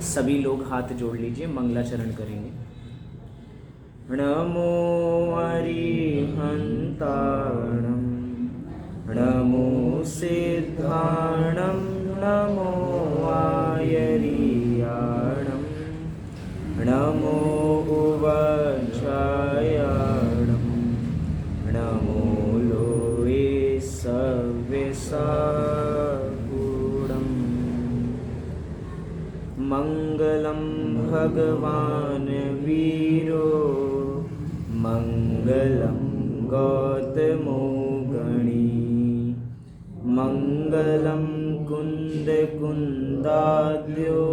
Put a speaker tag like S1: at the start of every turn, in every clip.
S1: सभी लोग हाथ जोड़ लीजिए, मंगलाचरण करेंगे। नमो अरिहंताणं, नमो सिद्धाणं, नमो आयर्याणं, नमो उवचायाणं, नमो लोये सव्यसागुणम्। मंगलम भगवान वीरो, मंगलम गौतमो गणी, मंगलम कुंद कुंदाद्यो,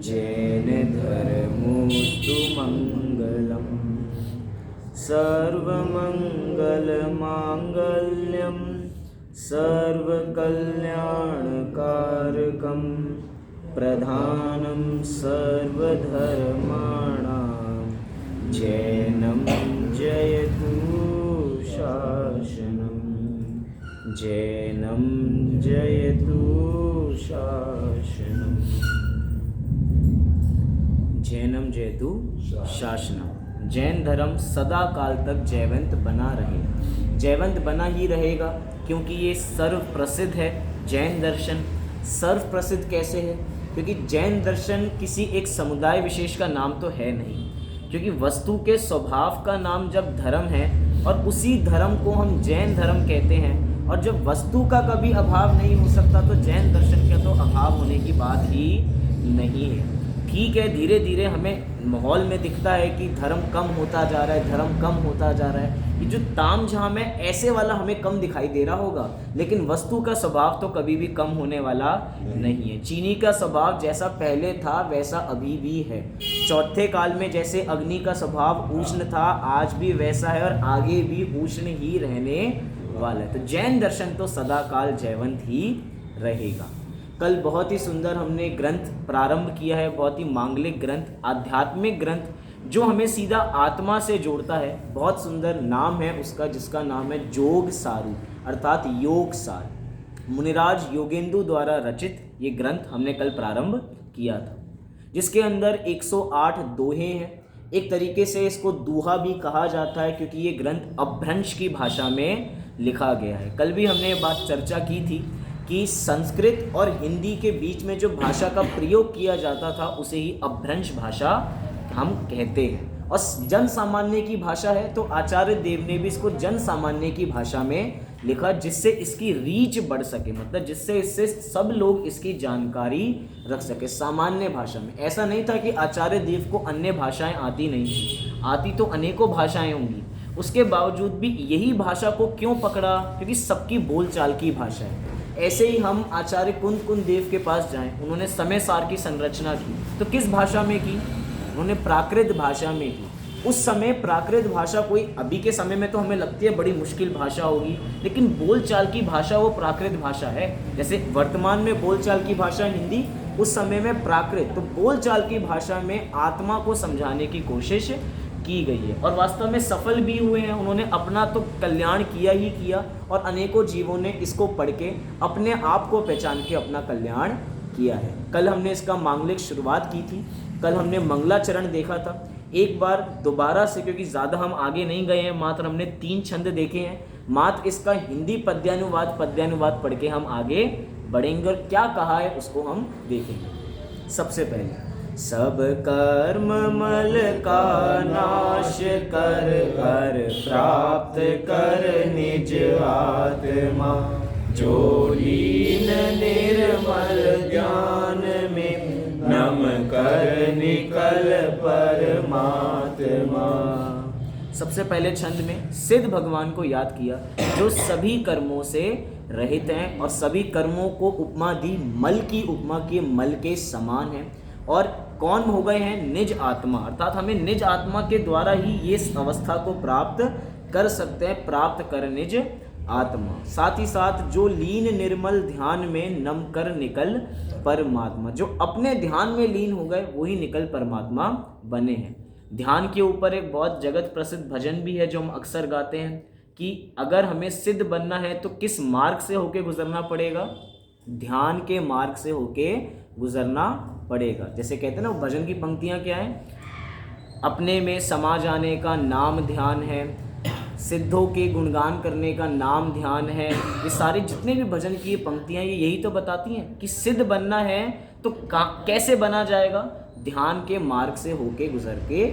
S1: जैन धर्मोस्तु मंगलम। सर्वमंगल मांगल्यम सर्वकल्याणकारकम, प्रधानं सर्वधर्माणां, जैनं जयतु शासनं, जैनं जयतु शासनं, जैनम जयतु शासनम। जैन धर्म सदा काल तक जयवंत बना रहेगा। जयवंत बना ही रहेगा क्योंकि ये सर्व प्रसिद्ध है। जैन दर्शन सर्व प्रसिद्ध कैसे है? क्योंकि जैन दर्शन किसी एक समुदाय विशेष का नाम तो है नहीं, क्योंकि वस्तु के स्वभाव का नाम जब धर्म है और उसी धर्म को हम जैन धर्म कहते हैं, और जब वस्तु का कभी अभाव नहीं हो सकता तो जैन दर्शन का तो अभाव होने की बात ही नहीं है। ठीक है, धीरे धीरे हमें माहौल में दिखता है कि धर्म कम होता जा रहा है, धर्म कम होता जा रहा है। ये जो तामझाम है ऐसे वाला हमें कम दिखाई दे रहा होगा, लेकिन वस्तु का स्वभाव तो कभी भी कम होने वाला नहीं है। चीनी का स्वभाव जैसा पहले था वैसा अभी भी है। चौथे काल में जैसे अग्नि का स्वभाव उष्ण था, आज भी वैसा है और आगे भी उष्ण ही रहने वाला है। तो जैन दर्शन तो सदा काल जयवंत ही रहेगा। कल बहुत ही सुंदर हमने ग्रंथ प्रारंभ किया है, बहुत ही मांगलिक ग्रंथ, आध्यात्मिक ग्रंथ जो हमें सीधा आत्मा से जोड़ता है। बहुत सुंदर नाम है उसका, जिसका नाम है जोग सारू अर्थात योग सार। मुनिराज योगेंदु द्वारा रचित ये ग्रंथ हमने कल प्रारंभ किया था, जिसके अंदर 108 दोहे हैं। एक तरीके से इसको दूहा भी कहा जाता है क्योंकि ये ग्रंथ अपभ्रंश की भाषा में लिखा गया है। कल भी हमने ये बात चर्चा की थी कि संस्कृत और हिंदी के बीच में जो भाषा का प्रयोग किया जाता था उसे ही अपभ्रंश भाषा हम कहते हैं, और जन सामान्य की भाषा है। तो आचार्य देव ने भी इसको जन सामान्य की भाषा में लिखा, जिससे इसकी रीच बढ़ सके, मतलब जिससे इससे सब लोग इसकी जानकारी रख सके सामान्य भाषा में। ऐसा नहीं था कि आचार्य देव को अन्य भाषाएं आती नहीं थी, आती तो अनेकों भाषाएं होंगी, उसके बावजूद भी यही भाषा को क्यों पकड़ा? क्योंकि सबकी बोलचाल की भाषा है। ऐसे ही हम आचार्य कुंद देव के पास जाएं, उन्होंने समय सार की संरचना की तो किस भाषा में की? उन्होंने प्राकृत भाषा में की। उस समय प्राकृत भाषा कोई अभी के समय में तो हमें लगती है बड़ी मुश्किल भाषा होगी, लेकिन बोलचाल की भाषा वो प्राकृत भाषा है। जैसे वर्तमान में बोलचाल की भाषा हिंदी, उस समय में प्राकृत, तो बोलचाल की भाषा में आत्मा को समझाने की कोशिश की गई है और वास्तव में सफल भी हुए हैं। उन्होंने अपना तो कल्याण किया ही किया और अनेकों जीवों ने इसको पढ़ के अपने आप को पहचान के अपना कल्याण किया है। कल हमने इसका मांगलिक शुरुआत की थी, कल हमने मंगलाचरण देखा था। एक बार दोबारा से, क्योंकि ज़्यादा हम आगे नहीं गए हैं, मात्र हमने 3 छंद देखे हैं, मात्र इसका हिंदी पद्यानुवाद पढ़ के हम आगे बढ़ेंगे और क्या कहा है उसको हम देखेंगे। सबसे पहले, सब कर्म मल का नाश कर, हर प्राप्त कर निज आत्मा, जो लीन निर्मल ज्ञान में नम कर निकल परमात्मा। सबसे पहले छंद में सिद्ध भगवान को याद किया जो सभी कर्मों से रहित हैं और सभी कर्मों को उपमा दी, मल की उपमा की, मल के समान है। और कौन हो गए हैं? निज आत्मा, अर्थात हमें निज आत्मा के द्वारा ही ये अवस्था को प्राप्त कर सकते हैं, प्राप्त कर निज आत्मा। साथ ही साथ जो लीन निर्मल ध्यान में नम कर निकल परमात्मा, जो अपने ध्यान में लीन हो गए वही निकल परमात्मा बने हैं। ध्यान के ऊपर एक बहुत जगत प्रसिद्ध भजन भी है जो हम अक्सर गाते हैं कि अगर हमें सिद्ध बनना है तो किस मार्ग से होके गुजरना पड़ेगा? ध्यान के मार्ग से होके गुजरना पड़ेगा। जैसे कहते हैं ना, वो भजन की पंक्तियाँ क्या हैं, अपने में समा जाने का नाम ध्यान है, सिद्धों के गुणगान करने का नाम ध्यान है। ये सारी जितने भी भजन की पंक्तियाँ ये यही तो बताती हैं कि सिद्ध बनना है तो कैसे बना जाएगा, ध्यान के मार्ग से होके गुजर के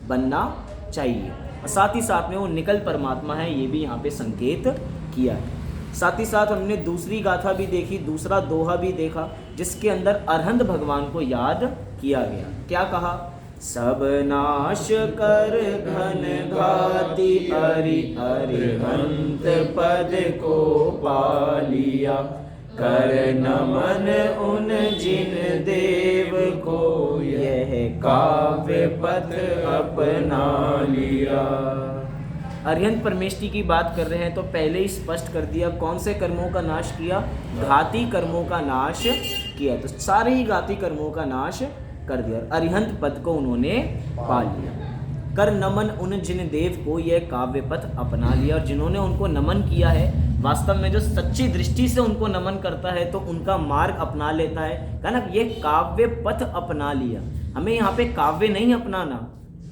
S1: बनना चाहिए। और साथ ही साथ में वो निकल परमात्मा है, ये भी यहाँ पे संकेत किया है। साथ ही साथ हमने दूसरी गाथा भी देखी, दूसरा दोहा भी देखा, जिसके अंदर अरहंत भगवान को याद किया गया। क्या कहा, सब नाश कर घन घाति अरि अरिहंत पद को पा लिया, कर नमन उन जिन देव को यह काव्य पथ अपना लिया। अरिहंत परमेष्टि की बात कर रहे हैं तो पहले ही स्पष्ट कर दिया कौन से कर्मों का नाश किया, घाती कर्मों का नाश किया। तो सारे ही घाती कर्मों का नाश कर दिया, अरिहंत पद को उन्होंने पा लिया। कर नमन उन जिन देव को यह काव्य पथ अपना लिया, और जिन्होंने उनको नमन किया है, वास्तव में जो सच्ची दृष्टि से उनको नमन करता है तो उनका मार्ग अपना लेता है। कहा ना, ये काव्य पथ अपना लिया। हमें यहाँ पे काव्य नहीं अपनाना,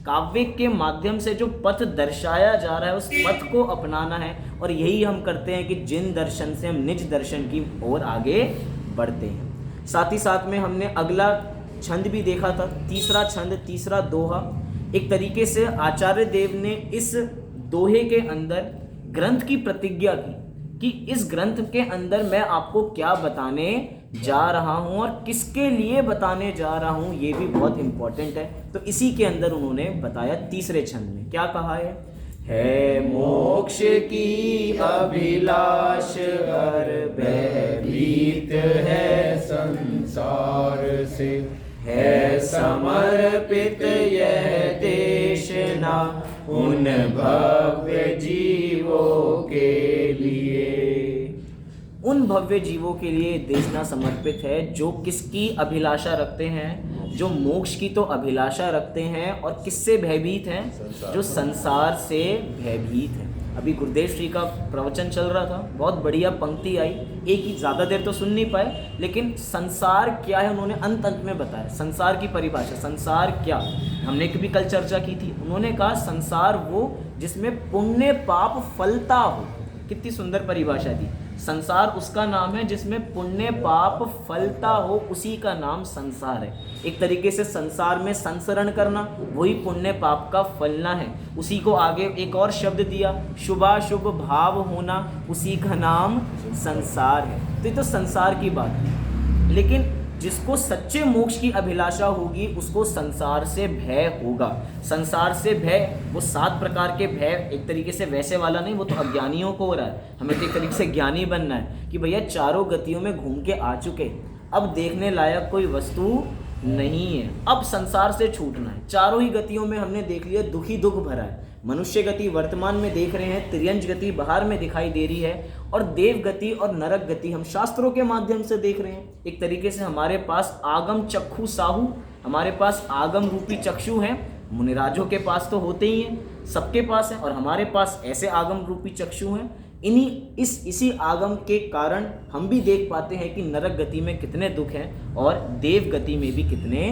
S1: काव्य के माध्यम से जो पथ दर्शाया जा रहा है उस पथ को अपनाना है। और यही हम करते हैं कि जिन दर्शन से हम निज दर्शन की ओर आगे बढ़ते हैं। साथ ही साथ में हमने अगला छंद भी देखा था, तीसरा छंद, तीसरा दोहा। एक तरीके से आचार्य देव ने इस दोहे के अंदर ग्रंथ की प्रतिज्ञा की कि इस ग्रंथ के अंदर मैं आपको क्या बताने जा रहा हूँ और किसके लिए बताने जा रहा हूँ, ये भी बहुत इंपॉर्टेंट है। तो इसी के अंदर उन्होंने बताया तीसरे छंद में। क्या कहा है मोक्ष की अभिलाष हर भयभीत है संसार से, है समर्पित यह देश ना उन भव्य जीवों के लिए। उन भव्य जीवों के लिए देश ना समर्पित है जो किसकी अभिलाषा रखते हैं, जो मोक्ष की तो अभिलाषा रखते हैं, और किससे भयभीत हैं, जो संसार से भयभीत हैं। अभी गुरुदेव श्री का प्रवचन चल रहा था, बहुत बढ़िया पंक्ति आई, एक ही, ज़्यादा देर तो सुन नहीं पाए, लेकिन संसार क्या है उन्होंने अंत में बताया। संसार की परिभाषा, संसार क्या, हमने भी कल चर्चा की थी। उन्होंने कहा संसार वो जिसमें पुण्य पाप फलता हो। कितनी सुंदर परिभाषा दी। संसार उसका नाम है जिसमें पुण्य पाप फलता हो, उसी का नाम संसार है। एक तरीके से संसार में संसरण करना, वही पुण्य पाप का फलना है। उसी को आगे एक और शब्द दिया, शुभाशुभ भाव होना, उसी का नाम संसार है। तो ये तो संसार की बात है, लेकिन जिसको सच्चे मोक्ष की अभिलाषा होगी उसको संसार से भय होगा। संसार से भय, वो 7 प्रकार के भय, एक तरीके से वैसे वाला नहीं, वो तो अज्ञानियों को हो रहा है। हमें तो एक तरीके से ज्ञानी बनना है कि भैया चारों गतियों में घूम के आ चुके, अब देखने लायक कोई वस्तु नहीं है, अब संसार से छूटना है। चारों ही गतियों में हमने देख लिया, दुख ही दुख भरा है। मनुष्य गति वर्तमान में देख रहे हैं, त्रियंज गति बाहर में दिखाई दे रही है, और देव गति और नरक गति हम शास्त्रों के माध्यम से देख रहे हैं। एक तरीके से हमारे पास आगम चक्षु साहू, हमारे पास आगम रूपी चक्षु हैं। मुनिराजों के पास तो होते ही हैं, सबके पास है, और हमारे पास ऐसे आगम रूपी चक्षु हैं। इसी आगम के कारण हम भी देख पाते हैं कि नरक गति में कितने दुख हैं और देव गति में भी कितने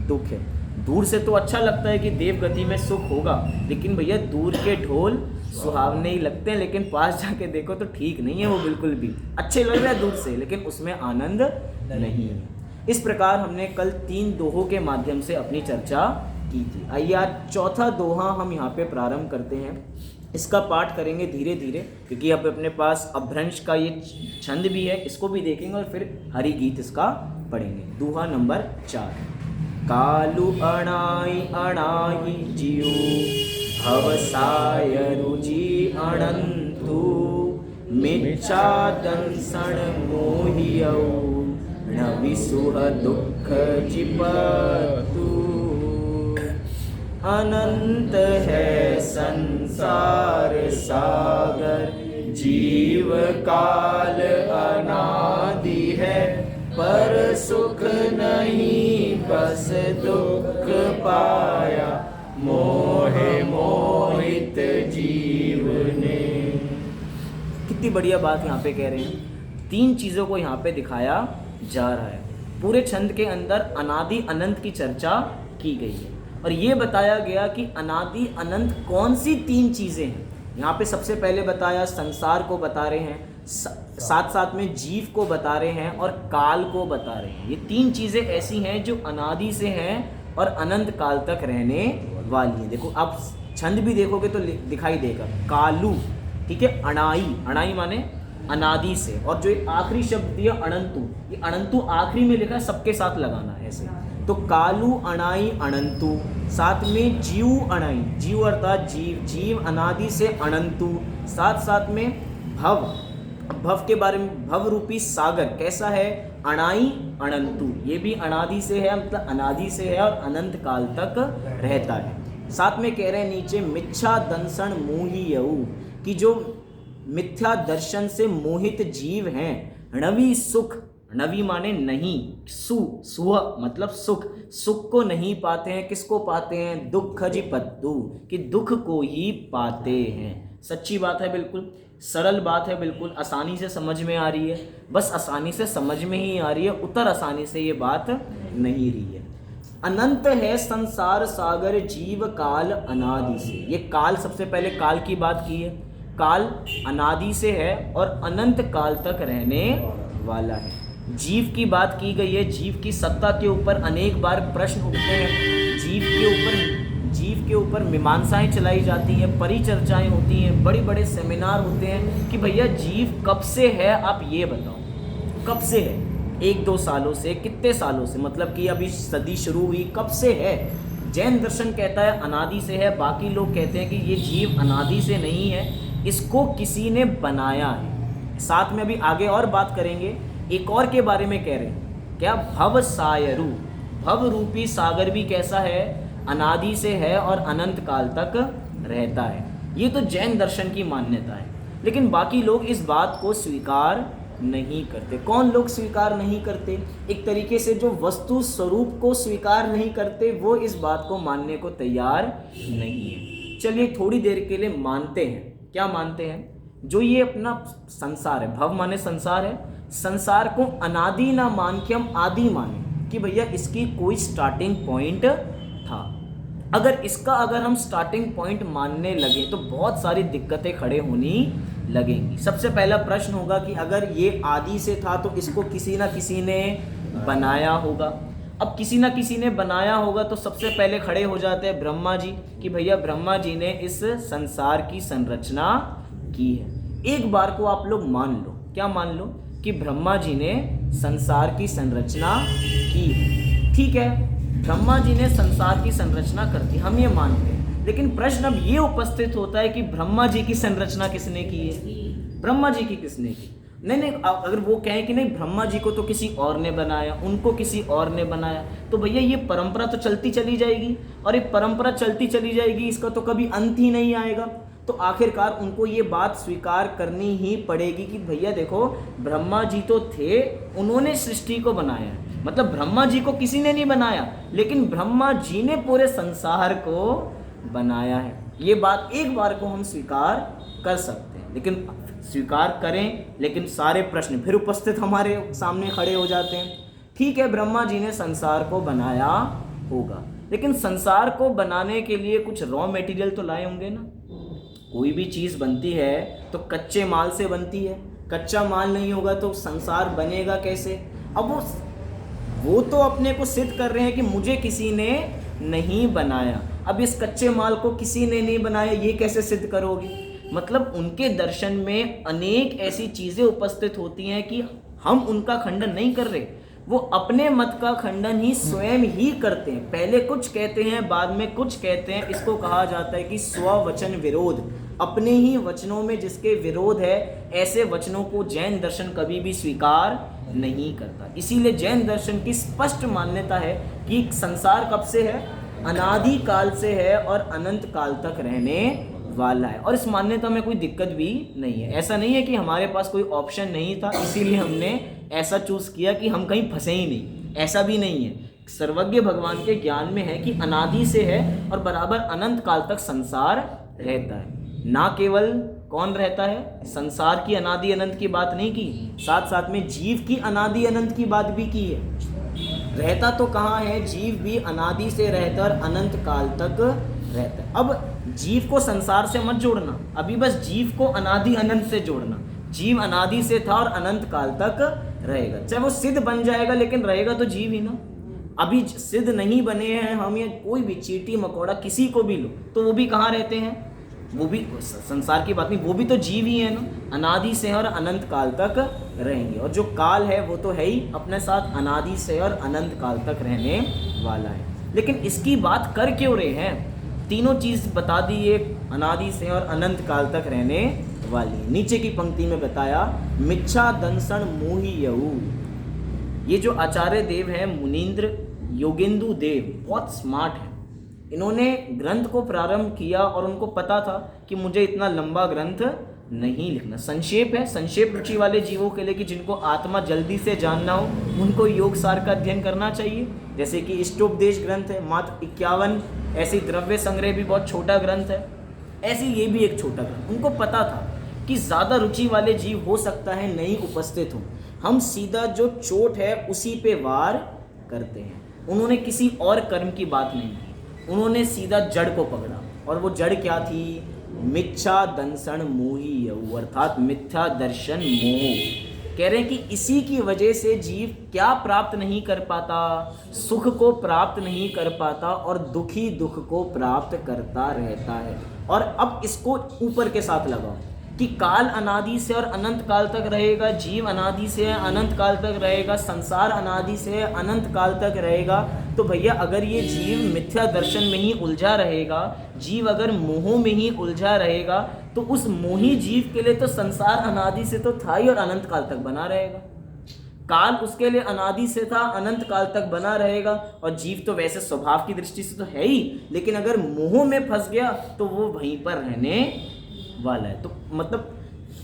S1: दुख हैं। दूर से तो अच्छा लगता है कि देव गति में सुख होगा, लेकिन भैया दूर के ढोल सुहावने ही लगते हैं, लेकिन पास जाके देखो तो ठीक नहीं है वो, बिल्कुल भी अच्छे लग रहे हैं दूर से, लेकिन उसमें आनंद नहीं है। इस प्रकार हमने कल 3 दोहों के माध्यम से अपनी चर्चा की थी। आइए आज चौथा दोहा हम यहाँ पे प्रारंभ करते हैं। इसका पाठ करेंगे धीरे धीरे, क्योंकि अब अपने पास अभ्रंश का ये छंद भी है, इसको भी देखेंगे और फिर हरि गीत इसका पढ़ेंगे। दोहा नंबर 4। कालु अणाई अणाई जियो भवसाय रुचि अनंतु, मिच्छा दंसण मोहियौ न विसुह दुख जिपतु। अनंत है संसार सागर, जीव काल अनादि है, पर सुख नहीं बस दुख पाया, मोहे मोहित जीव ने। कितनी बढ़िया बात यहाँ पे कह रहे हैं। 3 चीज़ों को यहाँ पे दिखाया जा रहा है। पूरे छंद के अंदर अनादि अनंत की चर्चा की गई है और ये बताया गया कि अनादि अनंत कौन सी 3 चीज़ें हैं। यहाँ पे सबसे पहले बताया संसार को बता रहे हैं, साथ साथ में जीव को बता रहे हैं और काल को बता रहे हैं। ये 3 चीज़ें ऐसी हैं जो अनादि से हैं और अनंत काल तक रहने वाली हैं। देखो आप छंद भी देखोगे तो दिखाई देगा, कालू, ठीक है, अणाई, अणाई माने अनादि से, और जो एक आखिरी शब्द दिया अनंतु, ये अनंतु आखिरी में लिखा है, सबके साथ लगाना है ऐसे। तो कालू अणाई अनंतु, साथ में जीव अणाई, जीव अर्थात जीव, जीव अनादि से अनंतु, साथ साथ में भव, भव के बारे में, भव रूपी सागर कैसा है, अणाई अनंतु, ये भी अनादि से है, मतलब अनादि से है और अनंत काल तक रहता है। साथ में कह रहे हैं नीचे मिथ्या दंसन मोहियऊ, कि जो मिथ्या दर्शन से मोहित जीव हैं, णवी सुख, नवी माने नहीं, सुह मतलब सुख, सुख को नहीं पाते हैं, किसको पाते हैं, दुख जिपत्तु, कि दुख को ही पाते हैं। सच्ची बात है, बिल्कुल सरल बात है, बिल्कुल आसानी से समझ में आ रही है, बस आसानी से समझ में ही आ रही है, उतर आसानी से ये बात नहीं रही है। अनंत है संसार सागर जीव काल अनादि से, ये काल, सबसे पहले काल की बात की है, काल अनादि से है और अनंत काल तक रहने वाला है। जीव की बात की गई है, जीव की सत्ता के ऊपर अनेक बार प्रश्न उठते हैं, जीव के ऊपर मीमांसाएं चलाई जाती हैं, परिचर्चाएं होती हैं, बड़े बड़े सेमिनार होते हैं कि भैया जीव कब से है, आप ये बताओ कब से है, 1-2 सालों से, कितने सालों से, मतलब कि अभी सदी शुरू हुई, कब से है। जैन दर्शन कहता है अनादि से है, बाकी लोग कहते हैं कि ये जीव अनादि से नहीं है, इसको किसी ने बनाया है। साथ में अभी आगे और बात करेंगे, एक और के बारे में कह रहे हैं, क्या, भव सायरु, भव रूपी सागर भी कैसा है, अनादि से है और अनंत काल तक रहता है। ये तो जैन दर्शन की मान्यता है, लेकिन बाकी लोग इस बात को स्वीकार नहीं करते। कौन लोग स्वीकार नहीं करते, एक तरीके से जो वस्तु स्वरूप को स्वीकार नहीं करते, वो इस बात को मानने को तैयार नहीं है। चलिए थोड़ी देर के लिए मानते हैं, क्या मानते हैं, जो ये अपना संसार है, भव माने संसार है, संसार को अनादि ना मान के हम आदि माने कि भैया इसकी कोई स्टार्टिंग पॉइंट था। अगर हम स्टार्टिंग पॉइंट मानने लगे तो बहुत सारी दिक्कतें खड़े होनी लगेंगी। सबसे पहला प्रश्न होगा कि अगर ये आदि से था तो इसको किसी ना किसी ने बनाया होगा। अब किसी ना किसी ने बनाया होगा तो सबसे पहले खड़े हो जाते हैं ब्रह्मा जी कि भैया ब्रह्मा जी ने इस संसार की संरचना की है। एक बार को आप लोग मान लो, क्या मान लो, कि ब्रह्मा जी ने संसार की संरचना की है। ठीक है, ब्रह्मा जी ने संसार की संरचना कर दी, हम ये मानते हैं, लेकिन प्रश्न अब ये उपस्थित होता है कि ब्रह्मा जी की संरचना किसने की है, ब्रह्मा जी की किसने की। नहीं, अगर वो कहें कि नहीं ब्रह्मा जी को तो किसी और ने बनाया, उनको किसी और ने बनाया, तो भैया ये परंपरा तो चलती चली जाएगी, और एक परंपरा चलती चली जाएगी, इसका तो कभी अंत ही नहीं आएगा। तो आखिरकार उनको ये बात स्वीकार करनी ही पड़ेगी कि भैया देखो ब्रह्मा जी तो थे, उन्होंने सृष्टि को बनाया, मतलब ब्रह्मा जी को किसी ने नहीं बनाया, लेकिन ब्रह्मा जी ने पूरे संसार को बनाया है। ये बात एक बार को हम स्वीकार कर सकते हैं, लेकिन स्वीकार करें, लेकिन सारे प्रश्न फिर उपस्थित हमारे सामने खड़े हो जाते हैं। ठीक है, ब्रह्मा जी ने संसार को बनाया होगा, लेकिन संसार को बनाने के लिए कुछ रॉ मटेरियल तो लाए होंगे ना। कोई भी चीज़ बनती है तो कच्चे माल से बनती है, कच्चा माल नहीं होगा तो संसार बनेगा कैसे। अब वो तो अपने को सिद्ध कर रहे हैं कि मुझे किसी ने नहीं बनाया। अब इस कच्चे माल को किसी ने नहीं बनाया, ये कैसे सिद्ध करोगे। मतलब उनके दर्शन में अनेक ऐसी चीज़ें उपस्थित होती हैं कि हम उनका खंडन नहीं कर रहे, वो अपने मत का खंडन ही स्वयं ही करते हैं। पहले कुछ कहते हैं, बाद में कुछ कहते हैं। इसको कहा जाता है कि स्ववचन विरोध। अपने ही वचनों में जिसके विरोध है, ऐसे वचनों को जैन दर्शन कभी भी स्वीकार नहीं करता। इसीलिए जैन दर्शन की स्पष्ट मान्यता है कि संसार कब से है, अनादि काल से है और अनंत काल तक रहने वाला है। और इस मान्यता में कोई दिक्कत भी नहीं है। ऐसा नहीं है कि हमारे पास कोई ऑप्शन नहीं था इसीलिए हमने ऐसा चूज किया कि हम कहीं फंसे ही नहीं, ऐसा भी नहीं है। सर्वज्ञ भगवान के ज्ञान में है कि अनादि से है और बराबर अनंत काल तक संसार रहता है। ना केवल कौन रहता है, संसार की अनादि अनंत की बात नहीं की, साथ साथ में जीव की अनादि अनंत की बात भी की है। रहता तो कहाँ है, जीव भी अनादि से रहकर अनंत काल तक रहता है। अब जीव को संसार से मत जोड़ना, अभी बस जीव को अनादि अनंत से जोड़ना। जीव अनादि से था और अनंत काल तक रहेगा, चाहे वो सिद्ध बन जाएगा लेकिन रहेगा तो जीव ही ना। अभी सिद्ध नहीं बने हैं हम, या कोई भी चींटी मकोड़ा किसी को भी लो तो वो भी कहाँ रहते हैं, वो भी संसार की बात नहीं, वो भी तो जीव ही है ना, अनादि से और अनंत काल तक रहेंगे। और जो काल है वो तो है ही अपने साथ, अनादि से और अनंत काल तक रहने वाला है। लेकिन इसकी बात कर क्यों रहे हैं, तीनों चीज़ बता दी, एक अनादि से और अनंत काल तक रहने वाली। नीचे की पंक्ति में बताया मिच्छा दंसन मोहि यऊ। ये जो आचार्य देव हैं मुनीन्द्र योगेंदु देव, बहुत स्मार्ट है। इन्होंने ग्रंथ को प्रारंभ किया और उनको पता था कि मुझे इतना लंबा ग्रंथ नहीं लिखना, संक्षेप है, संक्षेप रुचि वाले जीवों के लिए, कि जिनको आत्मा जल्दी से जानना हो उनको योग सार का अध्ययन करना चाहिए। जैसे कि इष्टोपदेश ग्रंथ है मात्र 51, ऐसे द्रव्य संग्रह भी बहुत छोटा ग्रंथ है, ऐसे ये भी एक छोटा ग्रंथ। उनको पता था कि ज़्यादा रुचि वाले जीव हो सकता है नहीं उपस्थित हो, हम सीधा जो चोट है उसी पे वार करते हैं। उन्होंने किसी और कर्म की बात नहीं की, उन्होंने सीधा जड़ को पकड़ा, और वो जड़ क्या थी, मिच्छा दंसन मोही, अर्थात मिथ्या दर्शन मोह। कह रहे हैं कि इसी की वजह से जीव क्या प्राप्त नहीं कर पाता, सुख को प्राप्त नहीं कर पाता और दुखी दुख को प्राप्त करता रहता है। और अब इसको ऊपर के साथ लगाओ कि काल अनादि से और अनंत काल तक रहेगा, जीव अनादि से अनंत काल तक रहेगा, संसार अनादि से अनंत काल तक रहेगा। तो भैया अगर ये जीव मिथ्या दर्शन में ही उलझा रहेगा, जीव अगर मोह में ही उलझा रहेगा, तो उस मोही जीव के लिए तो संसार अनादि से तो था ही और अनंत काल तक बना रहेगा। काल उसके लिए अनादि से था, अनंत काल तक बना रहेगा, और जीव तो वैसे स्वभाव की दृष्टि से तो है ही, लेकिन अगर मोह में फंस गया तो वो वहीं पर रहने वाला है। तो मतलब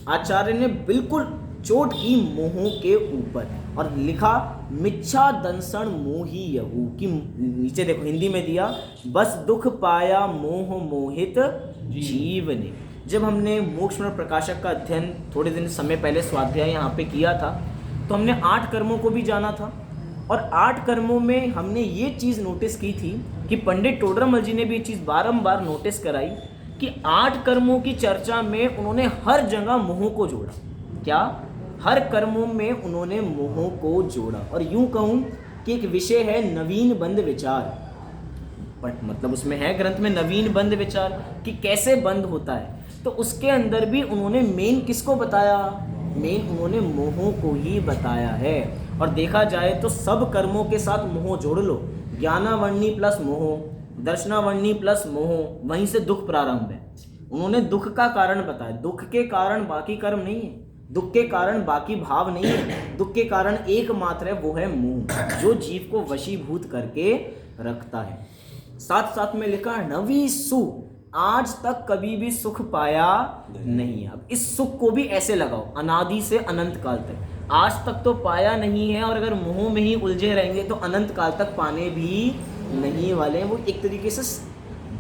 S1: आचार्य ने बिल्कुल चोट की मोह के ऊपर और लिखा मिच्छा दंसन मोही यहू, कि नीचे देखो हिंदी में दिया, बस दुख पाया मोह मोहित जीव ने। जब हमने मोक्ष में प्रकाशक का अध्ययन थोड़े दिन समय पहले स्वाध्याय यहाँ पे किया था, तो हमने 8 कर्मों को भी जाना था, और 8 कर्मों में हमने ये चीज़ नोटिस की थी कि पंडित टोडरमल जी ने भी ये चीज़ बारंबार नोटिस कराई कि 8 कर्मों की चर्चा में उन्होंने हर जगह मोह को जोड़ा। क्या? हर कर्मों में उन्होंने मोह को जोड़ा। और यूं कहूं कि एक विषय है नवीन बंद विचार, मतलब उसमें है ग्रंथ में नवीन बंद विचार कि कैसे बंद होता है, तो उसके अंदर भी उन्होंने मेन किसको बताया, मेन उन्होंने मोह को ही बताया है। और देखा जाए तो सब कर्मों के साथ मोह जोड़ लो, ज्ञानावर्णी प्लस मोह, दर्शनावर्णी प्लस मोह, वहीं से दुख प्रारंभ है। उन्होंने दुख का कारण बताया, दुख के कारण बाकी कर्म नहीं है, दुख के कारण बाकी भाव नहीं है, दुख के कारण एकमात्र है, वो है मोह, जो जीव को वशीभूत करके रखता है। साथ साथ में लिखा नवी सु, आज तक कभी भी सुख पाया नहीं है। अब इस सुख को भी ऐसे लगाओ, अनादि से अनंत काल तक आज तक तो पाया नहीं है, और अगर मोह में ही उलझे रहेंगे तो अनंत काल तक पाने भी नहीं वाले हैं। वो एक तरीके से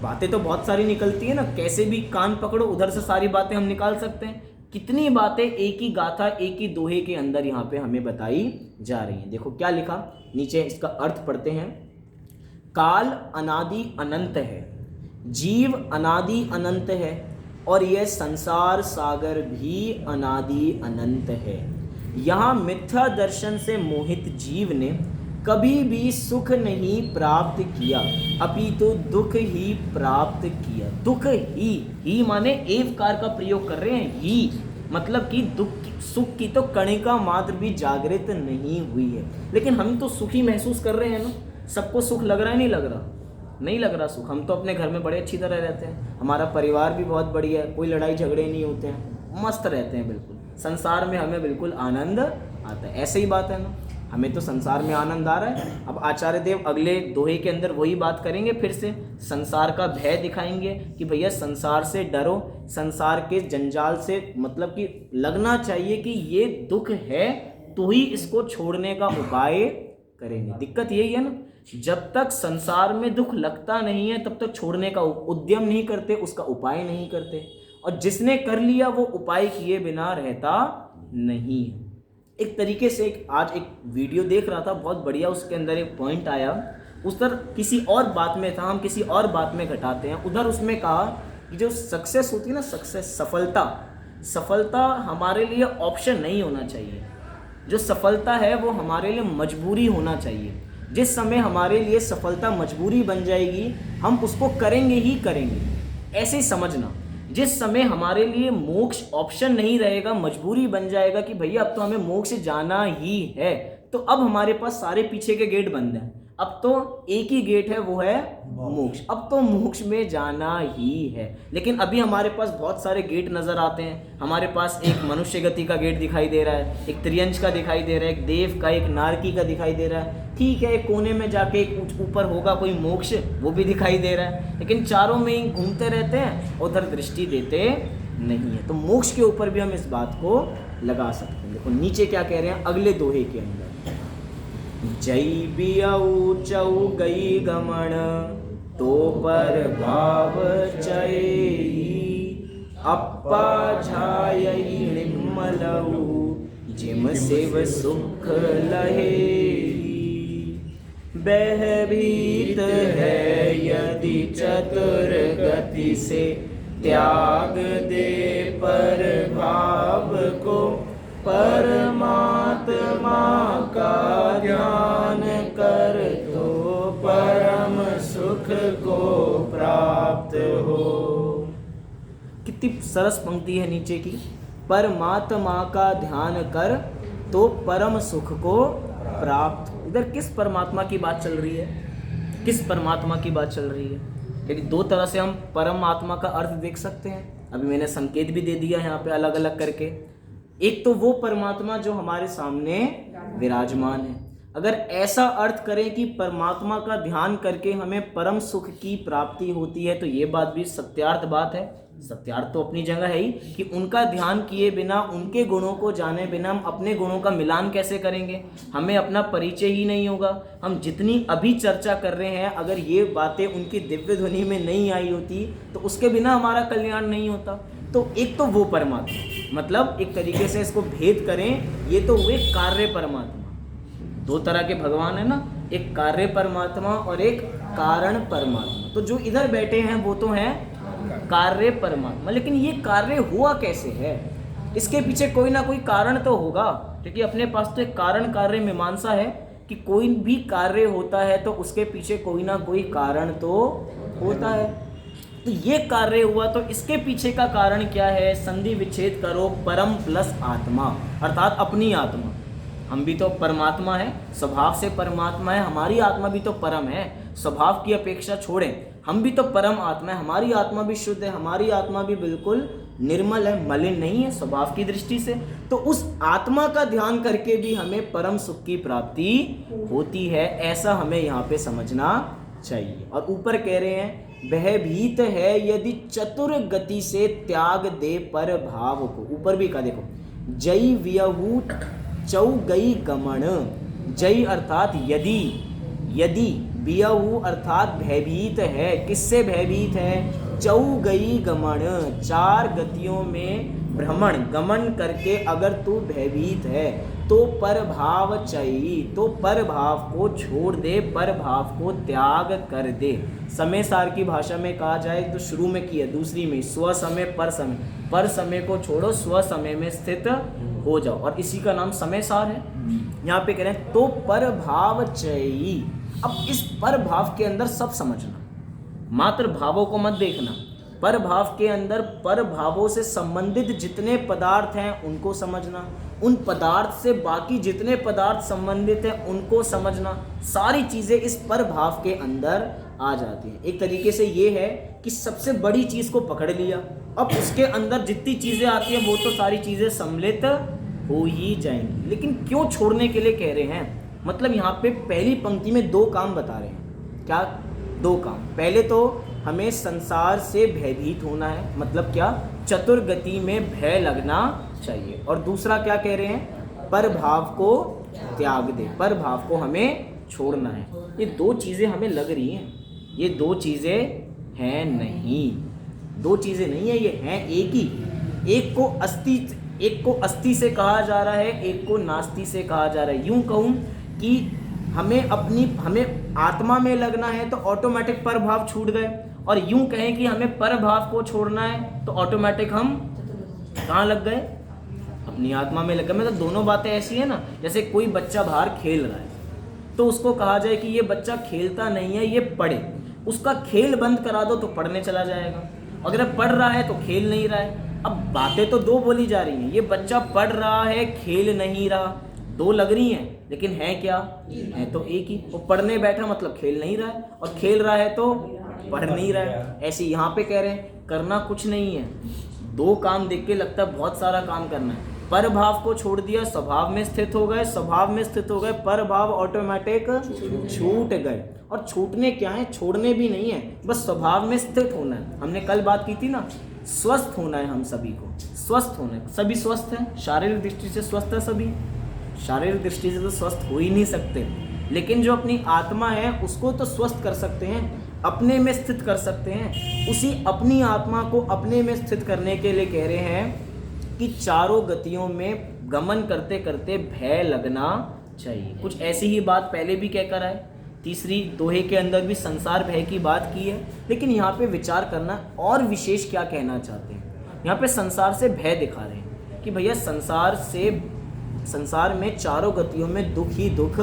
S1: बातें तो बहुत सारी निकलती है ना, कैसे भी कान पकड़ो उधर से सारी बातें हम निकाल सकते हैं। कितनी बातें एक ही गाथा, एक ही दोहे के अंदर यहाँ पे हमें बताई जा रही हैं। देखो क्या लिखा नीचे, इसका अर्थ पढ़ते हैं। काल अनादि अनंत है, जीव अनादि अनंत है, और यह संसार सागर भी अनादि अनंत है। यहाँ मिथ्या दर्शन से मोहित जीव ने कभी भी सुख नहीं प्राप्त किया, अपितु दुख ही प्राप्त किया। दुख ही माने एवकार का प्रयोग कर रहे हैं, ही मतलब कि दुख सुख की तो कणिका मात्र भी जागृत नहीं हुई है। लेकिन हम तो सुखी महसूस कर रहे हैं ना, सबको सुख लग रहा है, नहीं लग रहा, नहीं लग रहा सुख। हम तो अपने घर में बड़े अच्छी तरह रहते हैं, हमारा परिवार भी बहुत बढ़िया है, कोई लड़ाई झगड़े नहीं होते हैं, मस्त रहते हैं बिल्कुल। संसार में हमें बिल्कुल आनंद आता है, ऐसे ही बात है ना, हमें तो संसार में आनंद आ रहा है। अब आचार्य देव अगले दोहे के अंदर वही बात करेंगे, फिर से संसार का भय दिखाएंगे कि भैया संसार से डरो, संसार के जंजाल से मतलब कि लगना चाहिए कि ये दुख है तो ही इसको छोड़ने का उपाय करेंगे। दिक्कत यही है ना, जब तक संसार में दुख लगता नहीं है तब तक छोड़ने का उद्यम नहीं करते, उसका उपाय नहीं करते, और जिसने कर लिया वो उपाय किए बिना रहता नहीं है। एक तरीके से आज एक वीडियो देख रहा था, बहुत बढ़िया, उसके अंदर एक पॉइंट आया, उधर किसी और बात में था, हम किसी और बात में घटाते हैं, उधर उसमें कहा कि जो सक्सेस होती है ना, सक्सेस, सफलता हमारे लिए ऑप्शन नहीं होना चाहिए। जो सफलता है वो हमारे लिए मजबूरी होना चाहिए। जिस समय हमारे लिए सफलता मजबूरी बन जाएगी, हम उसको करेंगे ही करेंगे। ऐसे ही समझना, जिस समय हमारे लिए मोक्ष ऑप्शन नहीं रहेगा, मजबूरी बन जाएगा कि भैया अब तो हमें मोक्ष जाना ही है, तो अब हमारे पास सारे पीछे के गेट बंद हैं, अब तो एक ही गेट है, वो है मोक्ष। अब तो मोक्ष में जाना ही है। लेकिन अभी हमारे पास बहुत सारे गेट नजर आते हैं। हमारे पास एक मनुष्य गति का गेट दिखाई दे रहा है, एक त्रियंश का दिखाई दे रहा है, एक देव का, एक नारकी का दिखाई दे रहा है। ठीक है, एक कोने में जाके एक ऊपर होगा कोई मोक्ष, वो भी दिखाई दे रहा है, लेकिन चारों में ही घूमते रहते हैं, उधर दृष्टि देते नहीं है। तो मोक्ष के ऊपर भी हम इस बात को लगा सकते हैं। देखो नीचे क्या कह रहे हैं अगले दोहे के अंदर, जय बियऊ चऊ गई गमन तो पर भाव चयी, अप्पा झायई निर्मलऊ जिम शिव सुख लहे। बहभीत है यदि चतुर गति से, त्याग दे पर भाव को, परमात्मा का ध्यान कर तो परम सुख को प्राप्त हो। कितनी सरस पंक्ति है नीचे की, परमात्मा का ध्यान कर तो परम सुख को प्राप्त। इधर किस परमात्मा की बात चल रही है? किस परमात्मा की बात चल रही है? क्योंकि दो तरह से हम परमात्मा का अर्थ देख सकते हैं। अभी मैंने संकेत भी दे दिया यहाँ पे अलग अलग करके। एक तो वो परमात्मा जो हमारे सामने विराजमान है। अगर ऐसा अर्थ करें कि परमात्मा का ध्यान करके हमें परम सुख की प्राप्ति होती है, तो ये बात भी सत्यार्थ बात है। सत्यार्थ तो अपनी जगह है ही कि उनका ध्यान किए बिना, उनके गुणों को जाने बिना हम अपने गुणों का मिलान कैसे करेंगे? हमें अपना परिचय ही नहीं होगा। हम जितनी अभी चर्चा कर रहे हैं, अगर ये बातें उनकी दिव्य ध्वनि में नहीं आई होती तो उसके बिना हमारा कल्याण नहीं होता। तो एक तो वो परमात्मा, मतलब एक तरीके से इसको भेद करें, ये तो हुए कार्य परमात्मा। दो तरह के भगवान है ना, एक कार्य परमात्मा और एक कारण परमात्मा। तो जो इधर बैठे हैं वो तो हैं कार्य परमात्मा, लेकिन ये कार्य हुआ कैसे है? इसके पीछे कोई ना कोई कारण तो होगा, क्योंकि अपने पास तो एक कारण कार्य मीमांसा है कि कोई भी कार्य होता है तो उसके पीछे कोई ना कोई कारण तो होता है। तो ये कार्य हुआ, तो इसके पीछे का कारण क्या है? संधि विच्छेद करो, परम प्लस आत्मा, अर्थात अपनी आत्मा। हम भी तो परमात्मा है, स्वभाव से परमात्मा है, हमारी आत्मा भी तो परम है। स्वभाव की अपेक्षा छोड़ें, हम भी तो परम आत्मा है, हमारी आत्मा भी शुद्ध है, हमारी आत्मा भी बिल्कुल निर्मल है, मलिन नहीं है स्वभाव की दृष्टि से। तो उस आत्मा का ध्यान करके भी हमें परम सुख की प्राप्ति होती है, ऐसा हमें यहाँ पे समझना चाहिए। और ऊपर कह रहे हैं, भयभीत है यदि चतुर गति से, त्याग दे पर भाव को। ऊपर भी कहा देखो, जय व्यहू चौ गई गमन। जय अर्थात यदि, यदि बियहू अर्थात भयभीत है। किससे भयभीत है? चौ गई गमन, चार गतियों में भ्रमण गमन करके अगर तू भयभीत है तो परभाव चाहिए, तो परभाव को छोड़ दे, परभाव को त्याग कर दे। समय सार की भाषा में कहा जाए तो शुरू में किया, दूसरी में स्व समय पर समय को छोड़ो, स्व समय में स्थित हो जाओ, और इसी का नाम समय सार है। यहाँ पे कह रहे हैं तो परभाव चाहिए। अब इस पर भाव के अंदर सब समझना, मात्र भावों को मत देखना। पर भाव के अंदर पर भावों से संबंधित जितने पदार्थ हैं उनको समझना, उन पदार्थ से बाकी जितने पदार्थ संबंधित हैं उनको समझना। सारी चीज़ें इस पर भाव के अंदर आ जाती हैं। एक तरीके से ये है कि सबसे बड़ी चीज़ को पकड़ लिया, अब उसके अंदर जितनी चीज़ें आती हैं वो तो सारी चीज़ें सम्मिलित हो ही जाएंगी। लेकिन क्यों छोड़ने के लिए कह रहे हैं? मतलब यहाँ पे पहली पंक्ति में दो काम बता रहे हैं। क्या दो काम? पहले तो हमें संसार से भयभीत होना है, मतलब क्या? चतुर गति में भय लगना चाहिए। और दूसरा क्या कह रहे हैं? पर भाव को त्याग दे, पर भाव को हमें छोड़ना है। ये दो चीज़ें हमें लग रही हैं, ये दो चीज़ें हैं नहीं, दो चीज़ें नहीं है, ये हैं एक ही। एक को एक को अस्ति से कहा जा रहा है, एक को नास्ति से कहा जा रहा है। यूं कहूँ कि हमें आत्मा में लगना है तो ऑटोमेटिक पर भाव छूट गए, और यूं कहें कि हमें पर भाव को छोड़ना है तो ऑटोमेटिक हम कहाँ लग गए? अपनी आत्मा में लग गए। मतलब दोनों बातें ऐसी है ना, जैसे कोई बच्चा बाहर खेल रहा है तो उसको कहा जाए कि ये बच्चा खेलता नहीं है, ये पढ़े। उसका खेल बंद करा दो तो पढ़ने चला जाएगा, अगर पढ़ रहा है तो खेल नहीं रहा है। अब बातें तो दो बोली जा रही हैं, ये बच्चा पढ़ रहा है, खेल नहीं रहा, दो लग रही हैं, लेकिन है क्या? है तो एक ही। वो पढ़ने बैठा मतलब खेल नहीं रहा है, और खेल रहा है तो पढ़ नहीं रहा है। ऐसे यहाँ पे कह रहे हैं करना कुछ नहीं है, दो काम देख के लगता है बहुत सारा काम करना है। पर भाव को छोड़ दिया, स्वभाव में स्थित हो गए, स्वभाव में स्थित हो गए, पर भाव ऑटोमेटिक छूट गए। और छूटने क्या है? छोड़ने भी नहीं है, बस स्वभाव में स्थित होना है। हमने कल बात की थी ना, स्वस्थ होना है, हम सभी को स्वस्थ होना है। सभी स्वस्थ हैं, शारीरिक दृष्टि से स्वस्थ है सभी, शारीरिक दृष्टि से तो स्वस्थ हो ही नहीं सकते, लेकिन जो अपनी आत्मा है उसको तो स्वस्थ कर सकते हैं, अपने में स्थित कर सकते हैं। उसी अपनी आत्मा को अपने में स्थित करने के लिए कह रहे हैं कि चारों गतियों में गमन करते करते भय लगना चाहिए। कुछ ऐसी ही बात पहले भी कहकर आए, तीसरी दोहे के अंदर भी संसार भय की बात की है, लेकिन यहाँ पे विचार करना और विशेष क्या कहना चाहते हैं। यहाँ पे संसार से भय दिखा रहे हैं कि भैया संसार में चारों गतियों में दुख ही दुख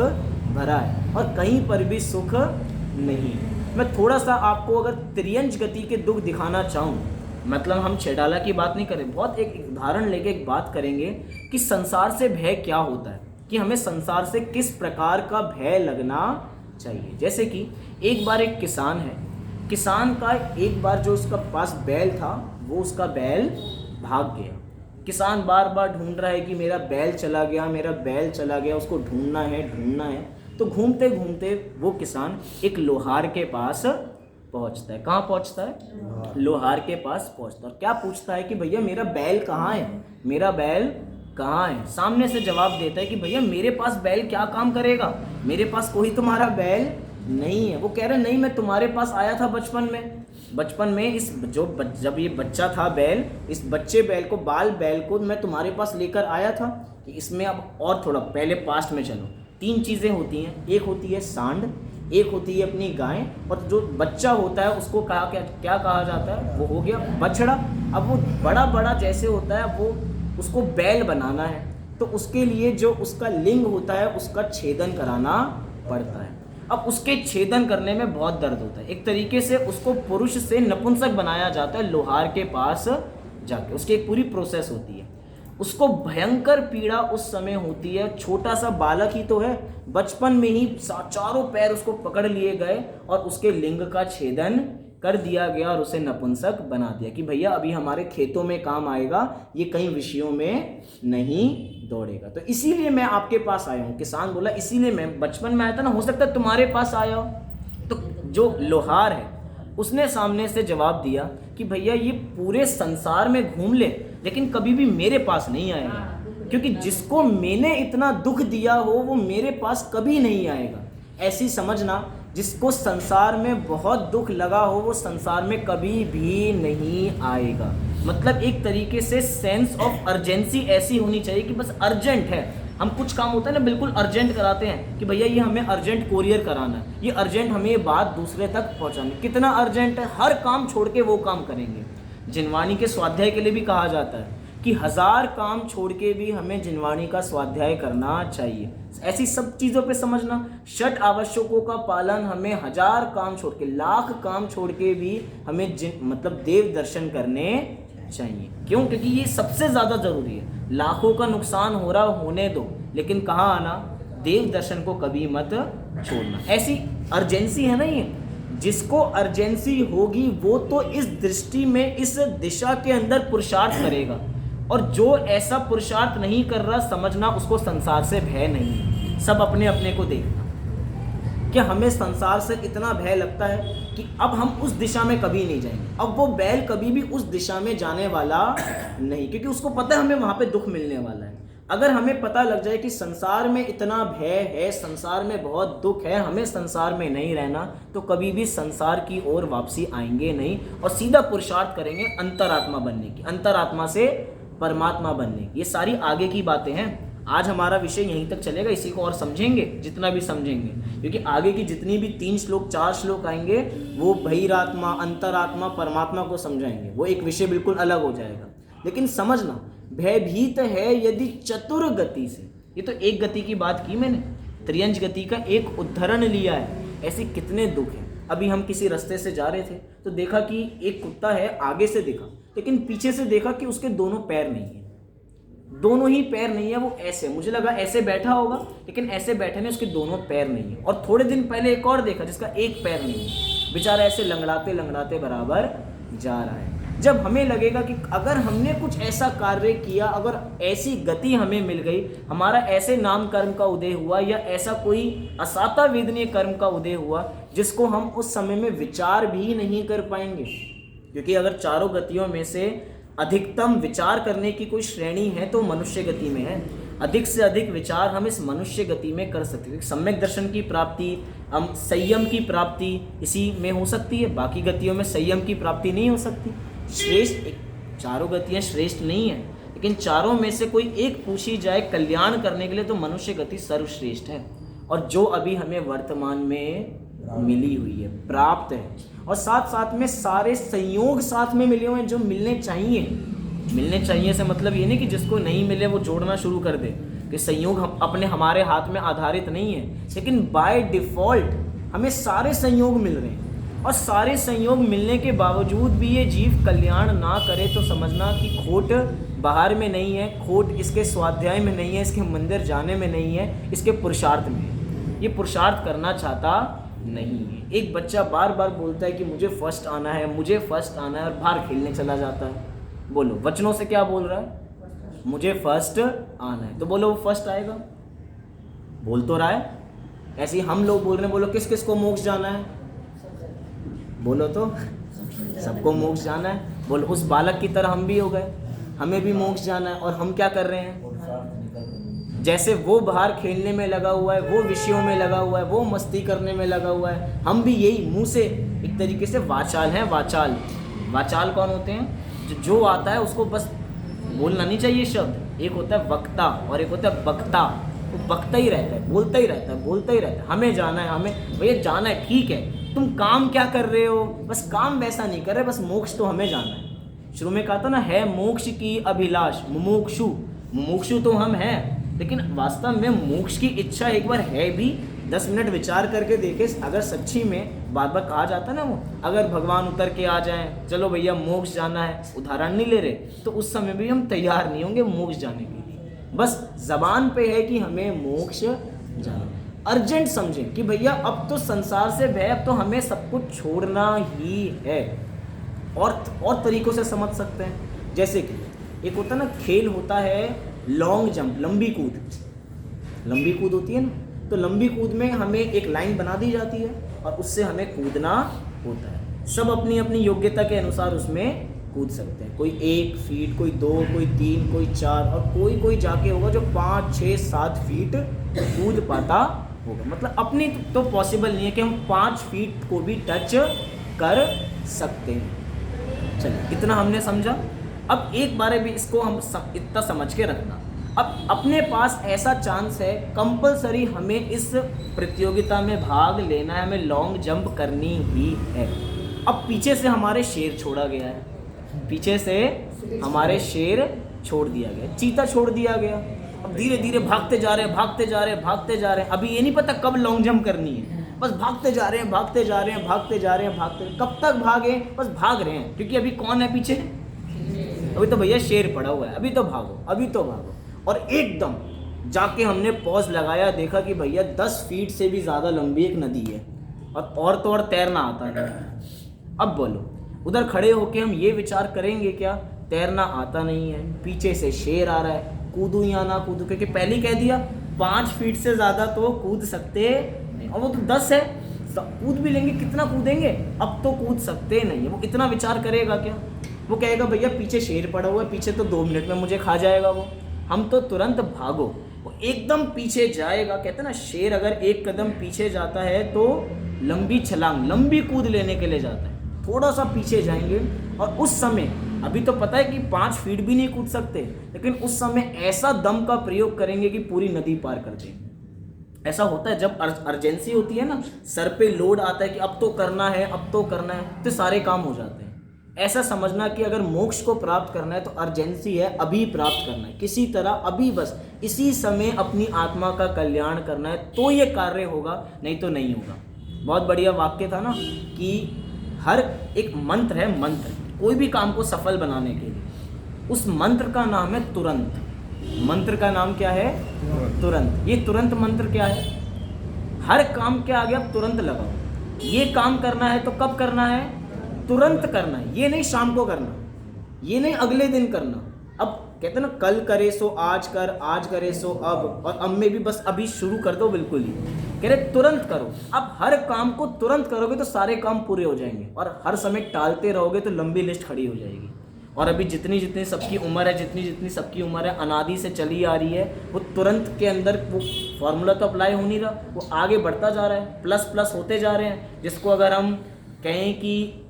S1: भरा है और कहीं पर भी सुख नहीं। मैं थोड़ा सा आपको अगर त्रियंच गति के दुख दिखाना चाहूँ, मतलब हम छेडाला की बात नहीं करें, बहुत एक उदाहरण लेके एक बात करेंगे कि संसार से भय क्या होता है, कि हमें संसार से किस प्रकार का भय लगना चाहिए। जैसे कि एक बार एक किसान है, किसान का एक बार जो उसका पास बैल था वो उसका बैल भाग गया। किसान बार बार ढूंढ रहा है कि मेरा बैल चला गया, मेरा बैल चला गया, उसको ढूंढना है। तो घूमते घूमते वो किसान एक लोहार के पास पहुंचता है। कहाँ पहुंचता है? लोहार के पास पहुंचता है। और क्या पूछता है कि भैया मेरा बैल कहाँ है, मेरा बैल कहाँ है। सामने से जवाब देता है कि भैया मेरे पास बैल क्या काम करेगा, मेरे पास कोई तुम्हारा बैल नहीं है। वो कह रहा नहीं, मैं तुम्हारे पास आया था बचपन में इस जब ये बच्चा था बैल, इस बच्चे बैल को, बाल बैल को मैं तुम्हारे पास लेकर आया था कि इसमें अब और थोड़ा पहले पास्ट में चलो। 3 चीज़ें होती हैं, एक होती है सांड, एक होती है अपनी गाय, और जो बच्चा होता है उसको क्या कहा जाता है? वो हो गया बछड़ा। अब वो बड़ा जैसे होता है वो उसको बैल बनाना है तो उसके लिए जो उसका लिंग होता है उसका छेदन कराना पड़ता है। अब उसके छेदन करने में बहुत दर्द होता है, एक तरीके से उसको पुरुष से नपुंसक बनाया जाता है लोहार के पास जाके, उसकी एक पूरी प्रोसेस होती है। उसको भयंकर पीड़ा उस समय होती है, छोटा सा बालक ही तो है, बचपन में ही चारों पैर उसको पकड़ लिए गए और उसके लिंग का छेदन कर दिया गया और उसे नपुंसक बना दिया कि भैया अभी हमारे खेतों में काम आएगा, ये कई विषयों में नहीं दौड़ेगा। तो इसीलिए मैं आपके पास आया हूँ। किसान बोला इसीलिए मैं बचपन में आया था ना, हो सकता है तुम्हारे पास आया हो। तो जो लोहार है उसने सामने से जवाब दिया कि भैया ये पूरे संसार में घूम ले लेकिन कभी भी मेरे पास नहीं आएगा, क्योंकि जिसको मैंने इतना दुख दिया हो वो मेरे पास कभी नहीं आएगा। ऐसी समझना, जिसको संसार में बहुत दुख लगा हो वो संसार में कभी भी नहीं आएगा। मतलब एक तरीके से सेंस ऑफ अर्जेंसी ऐसी होनी चाहिए कि बस अर्जेंट है। हम कुछ काम होता है ना बिल्कुल अर्जेंट कराते हैं कि भैया ये हमें अर्जेंट कोरियर कराना है, ये अर्जेंट हमें ये बात दूसरे तक पहुंचानी। कितना अर्जेंट है, हर काम छोड़ के वो काम करेंगे। जिनवाणी के स्वाध्याय के लिए भी कहा जाता है कि 1000 काम छोड़ के भी हमें जिनवाणी का स्वाध्याय करना चाहिए। ऐसी सब चीज़ों पे समझना, षट आवश्यकों का पालन हमें 1000 काम छोड़ के, लाख काम छोड़ के भी हमें मतलब देव दर्शन करने चाहिए। क्यों? क्योंकि ये सबसे ज़्यादा ज़रूरी है। लाखों का नुकसान हो रहा होने दो, लेकिन कहाँ आना, देव दर्शन को कभी मत छोड़ना। ऐसी अर्जेंसी है ना ये, जिसको अर्जेंसी होगी वो तो इस दृष्टि में, इस दिशा के अंदर पुरुषार्थ करेगा, और जो ऐसा पुरुषार्थ नहीं कर रहा समझना उसको संसार से भय नहीं है। सब अपने अपने को देखना कि हमें संसार से इतना भय लगता है कि अब हम उस दिशा में कभी नहीं जाएंगे। अब वो बैल कभी भी उस दिशा में जाने वाला नहीं, क्योंकि उसको पता है हमें वहाँ पे दुख मिलने वाला है। अगर हमें पता लग जाए कि संसार में इतना भय है, संसार में बहुत दुख है, हमें संसार में नहीं रहना, तो कभी भी संसार की ओर वापसी आएंगे नहीं और सीधा पुरुषार्थ करेंगे अंतरात्मा बनने की, अंतरात्मा से परमात्मा बनने की। ये सारी आगे की बातें हैं। आज हमारा विषय यहीं तक चलेगा, इसी को और समझेंगे जितना भी समझेंगे, क्योंकि आगे की जितनी भी 3 श्लोक 4 श्लोक आएंगे वो बहिरात्मा, अंतरात्मा, परमात्मा को समझाएंगे। वो एक विषय बिल्कुल अलग हो जाएगा। लेकिन समझना, भयभीत है यदि चतुर गति से, ये तो एक गति की बात की मैंने, त्रियंज गति का एक उदाहरण लिया है। ऐसे कितने दुख हैं। अभी हम किसी रास्ते से जा रहे थे तो देखा कि एक कुत्ता है, आगे से देखा, लेकिन पीछे से देखा कि उसके दोनों पैर नहीं है, दोनों ही पैर नहीं है। वो ऐसे, मुझे लगा ऐसे बैठा होगा, लेकिन ऐसे बैठे नहीं, उसके दोनों पैर नहीं है। और थोड़े दिन पहले एक और देखा जिसका एक पैर नहीं है, बेचारा ऐसे लंगड़ाते लंगड़ाते बराबर जा रहा है। जब हमें लगेगा कि अगर हमने कुछ ऐसा कार्य किया, अगर ऐसी गति हमें मिल गई, हमारा ऐसे नाम कर्म का उदय हुआ, या ऐसा कोई असाता वेदनीय कर्म का उदय हुआ जिसको हम उस समय में विचार भी नहीं कर पाएंगे, क्योंकि अगर चारों गतियों में से अधिकतम विचार करने की कोई श्रेणी है तो मनुष्य गति में है। अधिक से अधिक विचार हम इस मनुष्य गति में कर सकते हैं। सम्यक दर्शन की प्राप्ति, हम संयम की प्राप्ति इसी में हो सकती है, बाकी गतियों में संयम की प्राप्ति नहीं हो सकती। श्रेष्ठ, चारों गतियाँ श्रेष्ठ नहीं है, लेकिन चारों में से कोई एक पूछी जाए कल्याण करने के लिए तो मनुष्य गति सर्वश्रेष्ठ है, और जो अभी हमें वर्तमान में मिली हुई है, प्राप्त है। और साथ साथ में सारे संयोग साथ में मिले हुए हैं जो मिलने चाहिए। मिलने चाहिए से मतलब ये नहीं कि जिसको नहीं मिले वो जोड़ना शुरू कर दे, कि संयोग अपने हमारे हाथ में आधारित नहीं है, लेकिन बाय डिफॉल्ट हमें सारे संयोग मिल रहे हैं। और सारे संयोग मिलने के बावजूद भी ये जीव कल्याण ना करे तो समझना कि खोट बाहर में नहीं है, खोट इसके स्वाध्याय में नहीं है, इसके मंदिर जाने में नहीं है, इसके पुरुषार्थ में है। ये पुरुषार्थ करना चाहता नहीं है। एक बच्चा बार बार बोलता है कि मुझे फर्स्ट आना है, मुझे फर्स्ट आना है, और बाहर खेलने चला जाता है। बोलो वचनों से क्या बोल रहा है? मुझे फर्स्ट आना है। तो बोलो वो फर्स्ट आएगा? बोल तो रहा है। ऐसे ही हम लोग बोल रहे हैं, बोलो किस किस को मोक्ष जाना है? बोलो तो सबको मोक्ष जाना है। बोलो उस बालक की तरह हम भी हो गए, हमें भी मोक्ष जाना है। और हम क्या कर रहे हैं? जैसे वो बाहर खेलने में लगा हुआ है, वो विषयों में लगा हुआ है, वो मस्ती करने में लगा हुआ है, हम भी यही मुंह से एक तरीके से वाचाल हैं। वाचाल, वाचाल कौन होते हैं? जो आता है उसको बस बोलना नहीं चाहिए शब्द। एक होता है वक्ता और एक होता है बक्ता। वो बकता ही रहता है, बोलता ही रहता है, बोलता ही रहता है। हमें जाना है, हमें भैया जाना है, ठीक है। तुम काम क्या कर रहे हो? बस काम वैसा नहीं कर रहे, बस मोक्ष तो हमें जाना है। शुरू में कहा था ना, है मोक्ष की अभिलाष, मुमुक्षु। मुमुक्षु तो हम हैं, लेकिन वास्तव में मोक्ष की इच्छा एक बार है भी। 10 मिनट विचार करके देखे, अगर सच्ची में बार बार कहा जाता ना, वो अगर भगवान उतर के आ जाएं, चलो भैया मोक्ष जाना है, उदाहरण नहीं ले रहे, तो उस समय भी हम तैयार नहीं होंगे मोक्ष जाने के लिए। बस जबान पे है कि हमें मोक्ष जाना। अर्जेंट समझें कि भैया अब तो संसार से भय, अब तो हमें सब कुछ छोड़ना ही है। और तरीकों से समझ सकते हैं, जैसे कि एक होता है ना, खेल होता है लॉन्ग जंप, लंबी कूद। लंबी कूद होती है ना, तो लंबी कूद में हमें एक लाइन बना दी जाती है और उससे हमें कूदना होता है। सब अपनी अपनी योग्यता के अनुसार उसमें कूद सकते हैं। कोई 1 फीट, कोई 2, कोई 3, कोई 4, और कोई जाके होगा जो 5, 6, 7 फीट कूद पाता होगा। मतलब अपनी तो पॉसिबल नहीं है कि हम 5 फीट को भी टच कर सकते हैं। चलिए, इतना हमने समझा। अब एक बारे भी इसको हम इतना समझ के रखना, अब अपने पास ऐसा चांस है, कंपलसरी हमें इस प्रतियोगिता में भाग लेना है, हमें लॉन्ग जंप करनी ही है। अब पीछे से हमारे शेर छोड़ा गया है, पीछे से हमारे शेर छोड़ दिया गया, चीता छोड़ दिया गया। अब धीरे धीरे भागते जा रहे हैं, भागते जा रहे हैं, भागते जा रहे हैं। अभी ये नहीं पता कब लॉन्ग जंप करनी है, बस भागते जा रहे हैं, भागते जा रहे हैं, भागते जा रहे हैं, भागते। कब तक भागे? बस भाग रहे हैं, क्योंकि अभी कौन है पीछे? अभी तो भैया शेर पड़ा हुआ है, अभी तो भागो, अभी तो भागो। और एकदम जाके हमने पॉज लगाया, देखा कि भैया 10 फीट से भी ज़्यादा लंबी एक नदी है, और तो और तैरना आता नहीं। अब बोलो, उधर खड़े होके हम ये विचार करेंगे क्या? तैरना आता नहीं है, पीछे से शेर आ रहा है, कूदूं या ना कूदूं? क्योंकि पहले ही कह दिया 5 फीट से ज़्यादा तो कूद सकते नहीं, और वो तो 10 है, कूद भी लेंगे, कितना कूदेंगे? अब तो कूद सकते नहीं है। वो इतना विचार करेगा क्या? वो कहेगा भैया पीछे शेर पड़ा हुआ है, पीछे तो 2 मिनट में मुझे खा जाएगा वो, हम तो तुरंत भागो। वो एकदम पीछे जाएगा। कहते हैं ना, शेर अगर 1 कदम पीछे जाता है तो लंबी छलांग, लंबी कूद लेने के लिए जाता है। थोड़ा सा पीछे जाएंगे और उस समय अभी तो पता है कि 5 फीट भी नहीं कूद सकते, लेकिन उस समय ऐसा दम का प्रयोग करेंगे कि पूरी नदी पार कर देंगे। ऐसा होता है जब अर्जेंसी होती है ना, सर पे लोड आता है कि अब तो करना है, अब तो करना है, तो सारे काम हो जाते हैं। ऐसा समझना कि अगर मोक्ष को प्राप्त करना है तो अर्जेंसी है, अभी प्राप्त करना है, किसी तरह अभी, बस इसी समय अपनी आत्मा का कल्याण करना है, तो ये कार्य होगा, नहीं तो नहीं होगा। बहुत बढ़िया वाक्य था ना कि हर एक मंत्र है, मंत्र कोई भी काम को सफल बनाने के लिए, उस मंत्र का नाम है तुरंत। मंत्र का नाम क्या है? तुरंत। ये तुरंत मंत्र क्या है? हर काम के आगे आप तुरंत लगाओ। ये काम करना है तो कब करना है? तुरंत करना है। ये नहीं शाम को करना, ये नहीं अगले दिन करना। अब कहते हैं ना, कल करे सो आज कर, आज करे सो अब, और अब में भी बस अभी शुरू कर दो, बिल्कुल ही कह रहे तुरंत करो। अब हर काम को तुरंत करोगे तो सारे काम पूरे हो जाएंगे, और हर समय टालते रहोगे तो लंबी लिस्ट खड़ी हो जाएगी। और अभी जितनी जितनी सबकी उम्र है, जितनी जितनी सबकी उम्र है, अनादि से चली आ रही है, वो तुरंत के अंदर वो फॉर्मूला तो अप्लाई हो नहीं रहा, वो आगे बढ़ता जा रहा है, प्लस प्लस होते जा रहे हैं। जिसको अगर हम कहें कि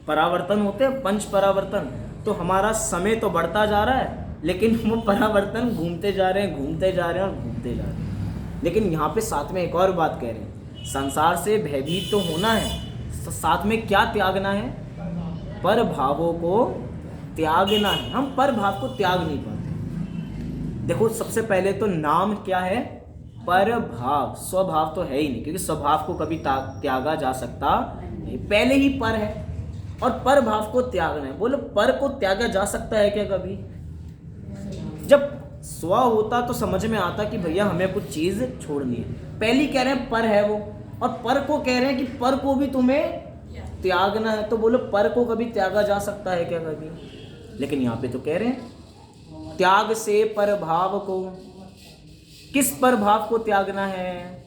S1: परावर्तन होते हैं, पंच परावर्तन, तो हमारा समय तो बढ़ता जा रहा है, लेकिन वो परावर्तन घूमते जा रहे हैं, घूमते जा रहे हैं और घूमते जा रहे हैं। लेकिन यहाँ पे साथ में एक और बात कह रहे हैं, संसार से भयभीत तो होना है, साथ में क्या त्यागना है? पर भावों को त्यागना है। हम पर भाव को त्याग नहीं पाते। देखो, सबसे पहले तो नाम क्या है? पर भाव। स्वभाव तो है ही नहीं, क्योंकि स्वभाव को कभी त्यागा जा सकता नहीं, पहले ही पर है। और पर भाव को त्यागना है। बोलो, पर को त्यागा जा सकता है क्या कभी? जब स्व होता तो समझ में आता कि भैया हमें कुछ चीज छोड़नी है। पहली कह रहे हैं पर है वो, और पर को कह रहे हैं कि पर को भी तुम्हें त्यागना है। तो बोलो, पर को कभी त्यागा जा सकता है क्या कभी? लेकिन यहाँ पे तो कह रहे हैं त्याग से पर भाव को। किस पर भाव को त्यागना है?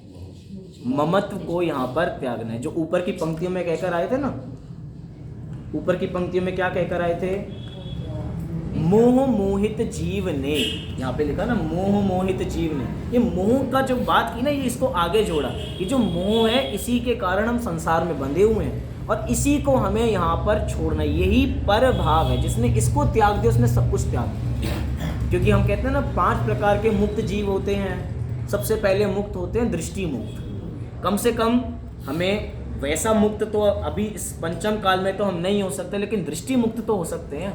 S1: ममत्व को यहाँ पर त्यागना है। जो ऊपर की पंक्तियों में कहकर आए थे ना, ऊपर की पंक्तियों में क्या कहकर आए थे? मोह मोहित जीव ने, यहाँ पे लिखा ना मोह मोहित जीव ने। ये मोह का जो बात की ना, ये इसको आगे जोड़ा। ये जो मोह है, इसी के कारण हम संसार में बंधे हुए हैं, और इसी को हमें यहाँ पर छोड़ना। यही पर भाव है। जिसने इसको त्याग दिया उसने सब कुछ त्याग दिया। क्योंकि हम कहते हैं ना, 5 प्रकार के मुक्त जीव होते हैं। सबसे पहले मुक्त होते हैं दृष्टि मुक्त। कम से कम हमें वैसा मुक्त तो अभी इस पंचम काल में तो हम नहीं हो सकते, लेकिन दृष्टि मुक्त तो हो सकते हैं।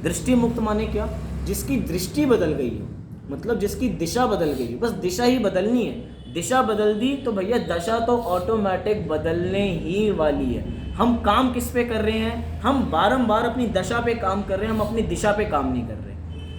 S1: दृष्टि मुक्त माने क्या? जिसकी दृष्टि बदल गई हो, मतलब जिसकी दिशा बदल गई हो। बस दिशा ही बदलनी है। दिशा बदल दी तो भैया दशा तो ऑटोमेटिक बदलने ही वाली है। हम काम किस पे कर रहे हैं? हम बारंबार अपनी दशा पे काम कर रहे हैं, हम अपनी दिशा पे काम नहीं कर रहे।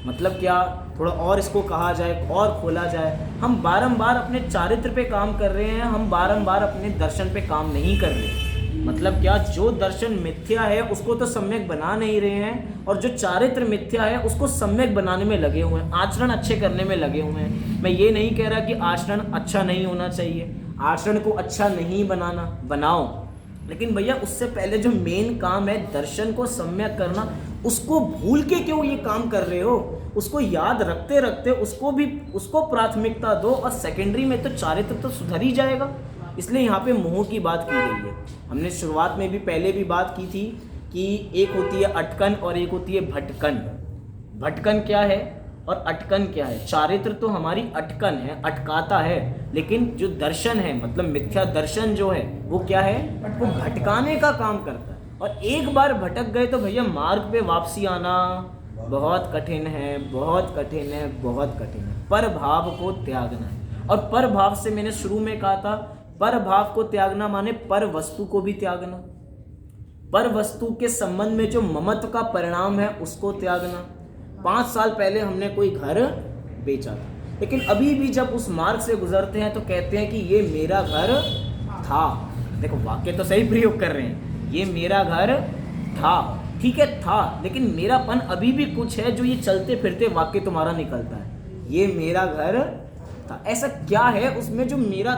S1: मतलब क्या, थोड़ा और इसको कहा जाए और खोला जाए, हम बारंबार अपने चारित्र पे काम कर रहे हैं, हम बारंबार अपने दर्शन पे काम नहीं कर रहे। मतलब क्या, जो दर्शन मिथ्या है उसको तो सम्यक बना नहीं रहे हैं, और जो चारित्र मिथ्या है उसको सम्यक बनाने में लगे हुए हैं, आचरण अच्छे करने में लगे हुए हैं। मैं ये नहीं कह रहा कि आचरण अच्छा नहीं होना चाहिए, आचरण को अच्छा नहीं बनाना, बनाओ, लेकिन भैया उससे पहले जो मेन काम है दर्शन को सम्यक करना, उसको भूल के क्यों ये काम कर रहे हो? उसको याद रखते रखते उसको प्राथमिकता दो, और सेकेंडरी में तो चारित्र तो सुधर ही जाएगा। इसलिए यहाँ पे मोह की बात की गई है। हमने शुरुआत में भी पहले भी बात की थी कि एक होती है अटकन और एक होती है भटकन। भटकन क्या है और अटकन क्या है? चारित्र तो हमारी अटकन है, अटकाता है, लेकिन जो दर्शन है, मतलब मिथ्या दर्शन जो है, वो क्या है? वो भटकाने का काम करता है। और एक बार भटक गए तो भैया मार्ग पे वापसी आना बहुत कठिन है, बहुत कठिन है, बहुत कठिन है। पर भाव को त्यागना है। और पर भाव से मैंने शुरू में कहा था, पर भाव को त्यागना माने पर वस्तु को भी त्यागना। पर वस्तु के संबंध में जो ममत्व का परिणाम है उसको त्यागना। 5 साल पहले हमने कोई घर बेचा था, लेकिन अभी भी जब उस मार्ग से गुजरते हैं तो कहते हैं कि ये मेरा घर था। देखो, वाक्य तो सही प्रयोग कर रहे हैं, ये मेरा घर था। ठीक है, था, लेकिन मेरापन अभी भी कुछ है जो ये चलते फिरते वाक्य तुम्हारा निकलता है। ये मेरा घर था। ऐसा क्या है उसमें जो मेरा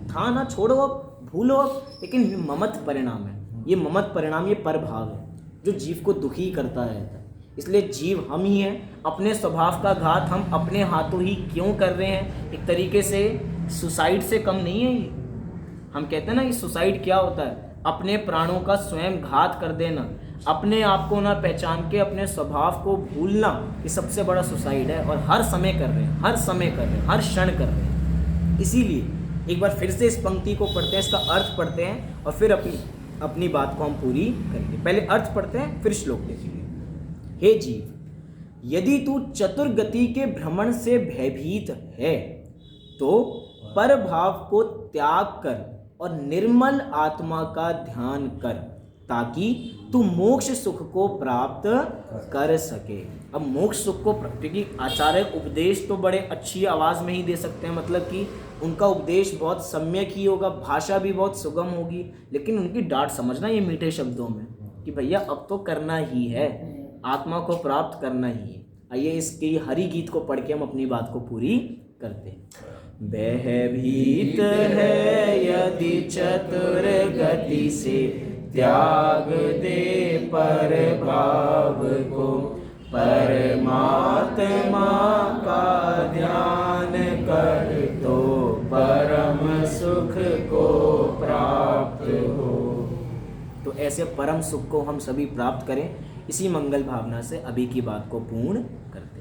S1: था ना, छोड़ो अब, भूलो अब, लेकिन ममत्व परिणाम है। ये ममत्व परिणाम, ये परभाव है जो जीव को दुखी करता रहता है। इसलिए जीव हम ही हैं। अपने स्वभाव का घात हम अपने हाथों ही क्यों कर रहे हैं? एक तरीके से सुसाइड से कम नहीं है ये। हम कहते हैं ना, ये सुसाइड क्या होता है? अपने प्राणों का स्वयं घात कर देना। अपने आप को ना पहचान के अपने स्वभाव को भूलना, ये सबसे बड़ा सुसाइड है। और हर समय कर रहे हैं, हर समय कर रहे हैं, हर क्षण कर रहे हैं। इसीलिए एक बार फिर से इस पंक्ति को पढ़ते हैं, इसका अर्थ पढ़ते हैं और फिर अपनी बात को हम पूरी करेंगे। पहले अर्थ पढ़ते हैं, फिर श्लोक देखेंगे। हे जीव, यदि तू चतुर्गति के भ्रमण से भयभीत है तो पर भाव को त्याग कर और निर्मल आत्मा का ध्यान कर, ताकि तू मोक्ष सुख को प्राप्त कर सके। अब मोक्ष सुख को, क्योंकि आचार्य उपदेश तो बड़े अच्छी आवाज़ में ही दे सकते हैं, मतलब कि उनका उपदेश बहुत सम्यक ही होगा, भाषा भी बहुत सुगम होगी, लेकिन उनकी डांट समझना ये मीठे शब्दों में कि भैया अब तो करना ही है, आत्मा को प्राप्त करना ही है। आइए इसके हरि गीत को पढ़ के हम अपनी बात को पूरी करते हैं। भयभीत है यदि चतुर गति से, त्याग दे पर भाव को, परमात्मा का ध्यान कर तो परम सुख को प्राप्त हो। तो ऐसे परम सुख को हम सभी प्राप्त करें, इसी मंगल भावना से अभी की बात को पूर्ण करते हैं।